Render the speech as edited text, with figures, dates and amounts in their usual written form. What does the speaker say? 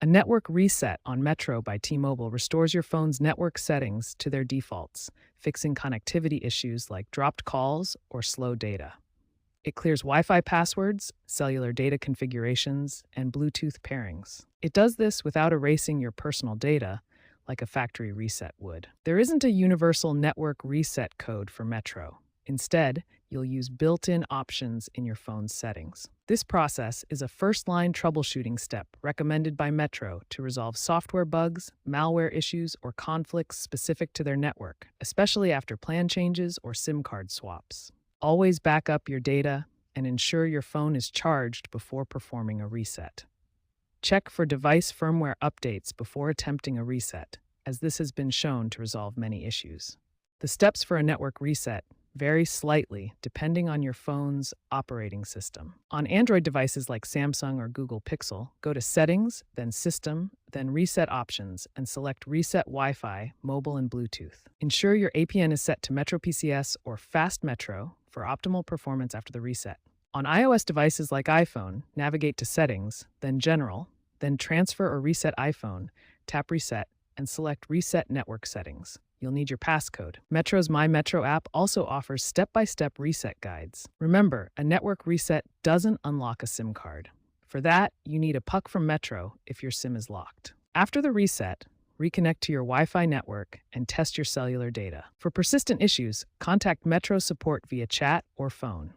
A network reset on Metro by T-Mobile restores your phone's network settings to their defaults, fixing connectivity issues like dropped calls or slow data. It clears Wi-Fi passwords, cellular data configurations, and Bluetooth pairings. It does this without erasing your personal data, like a factory reset would. There isn't a universal network reset code for Metro. Instead, you'll use built-in options in your phone's settings. This process is a first-line troubleshooting step recommended by Metro to resolve software bugs, malware issues, or conflicts specific to their network, especially after plan changes or SIM card swaps. Always back up your data and ensure your phone is charged before performing a reset. Check for device firmware updates before attempting a reset, as this has been shown to resolve many issues. The steps for a network reset vary slightly depending on your phone's operating system. On Android devices like Samsung or Google Pixel, go to Settings, then System, then Reset Options, and select Reset Wi-Fi, Mobile, and Bluetooth. Ensure your APN is set to Metro PCS or Fast Metro for optimal performance after the reset. On iOS devices like iPhone, navigate to Settings, then General, then Transfer or Reset iPhone, tap Reset, and select Reset Network Settings. You'll need your passcode. Metro's My Metro app also offers step-by-step reset guides. Remember, a network reset doesn't unlock a SIM card. For that, you need a puck from Metro if your SIM is locked. After the reset, reconnect to your Wi-Fi network and test your cellular data. For persistent issues, contact Metro support via chat or phone.